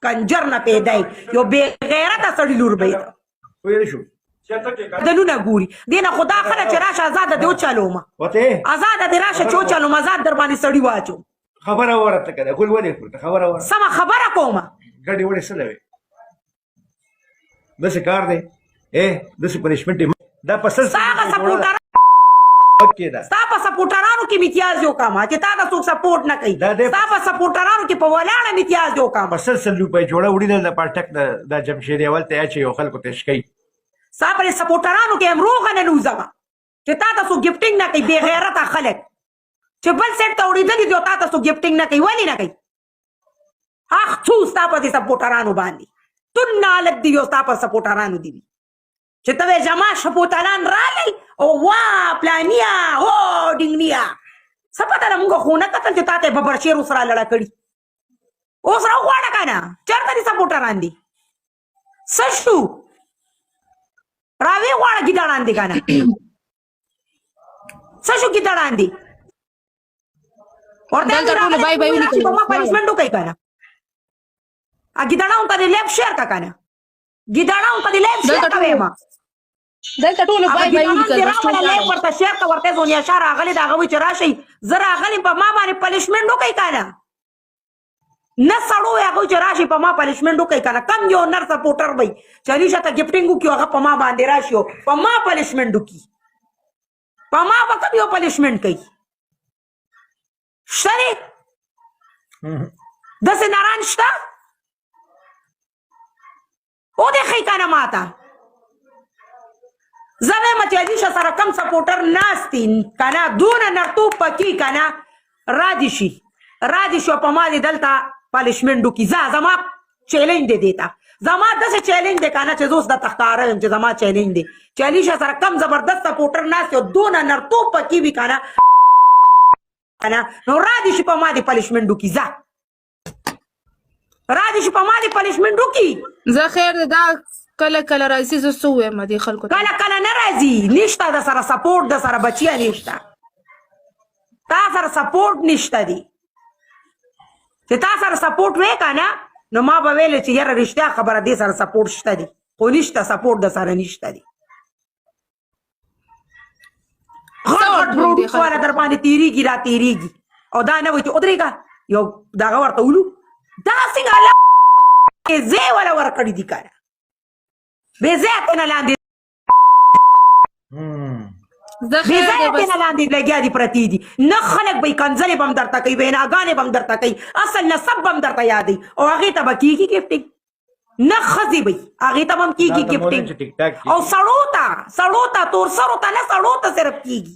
کنجر نه پیدا یو بې غیرته سړي لور به ویل شو دنونه ګوري دینه خدا خله چې راشه آزاده دې وچلومه وته آزاده دې راشه چې وچلوم آزاد در باندې سړي واچو خبره ورته کنه ګل ولې کوته خبره ورته سمه خبره کومه ګډي وړي سره دسه کار دی دسه پنشمنت دا پسل ساغه سپورټر کېدا ستا په سپورټرانو کې امتیاز یو کام چې تا د څوک سپورټ نه کوي ستا په سپورټرانو کې په ولاړه امتیاز یو کام پسل روپۍ جوړه وړي د پټک د جمشید اول ته چې یو خلکو ته شکی ستا په سپورټرانو کې امروغه نه نوځه چې تا ته څوک ګفټینګ نه کوي بې غیرته خلک چې بل سیټ ته وړېدلي دي او تا ته څوک ګفټینګ نه کوي ولې نه کوي اخ څو ستا په دې سپورټرانو باندې تونه هلک دي یو ستا په سپورټرانو دي چې ته وې زما سپورټران راغلی او وا پلانیا هو ډینګنیا څه پته ده موږ خو نه کتل چې تا ته ببرشیر اوس رالړه کړي اوس راوغواړه که نه چېرته دي سپورټران دي څه شو راوې غواړه ګیدړان دي که نه څه شو ګیدړان دي ورته په ما پنشمنټ وکړئ که نه ګیدړانو ته دې لیف شیر که که نه ګیدړانو ته دې لیف شیر کوې ما دلته ټول بای بای ولیکل لیف ورته شیر که ورته زونیا شاه راغلی د هغه وایي چې راشئ زه راغلی په ما باندې پنشمنټ وکړئ که نه نه سړو وایي هغه چې راشئ په ما پنشمنټ وکړئ که نه کم یو نر سپورټر وایي چې علیشه ته ګفټینګ وکړي هغه په ما باندې راشي په ما پنشمنټ وکړي په ما به کم یو پنشمنټ کوي شته دی داسې نران شته ودې ښیي که نه ما ته زه وایم چې علیشه سره کم سپورټر ناست دي که نه دونه نرتوب پکې که نه را دي شي او په ما دې دلته پنشمنټ وکړي زما چیلنج دی دې ته زما داسې چیلنج دی که نه چې زه اوس درته ښکاره یم چې زما چیلنج دی چې علیشه سره کم زبردست سپورټر ناست دي او دونه نرتوب پکې وي که نه نو را دي شي په ما دې پنشمنټ وکړي ځه را دي شي په ما دې پنشمنټ وکړي زه خیر دا کله کله راځي زه څه ووایم دې خلکو ته کله کله نه راځي نشته د سره سپورټ د سره بچیه نشته تا سره سپورټ نشته دی چې تا سره سپورټ وې که نه نو ما به ویلې چې یاره رښتیا خبره دې سره سپورټ شته دی خو نشته سپورټ د سره نشته دی غټ غټ پروډوس والا در باندې تېرېږي را تېرېږي او دا نه وایي چې ودرېږه یو دغه ورته ولو دا څنګه ځای والا ورکړي دي که نه بې ځایه تېنه لاندې بې ځایه تېنه لاندې لګیا دي پرتې دي نه خلک به یې کنځلې به هم درته کوي ویناګانې به هم درته کوي اصل نسب به هم درته یادوي او هغې ته به کېږي ګفټینګ نه ښځې به هغې ته به هم کېږي ګفټینګ او سړو ته تور سرو ته نه سړو ته صرف کېږي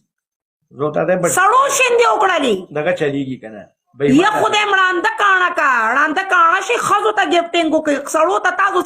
سړو شیندې وکړلې دغه چلیږي که نه یا خدای مړانده کاڼه کا ړانده کاڼه شي ښځو ته ګفټینګ وکړي سړو ته تاسو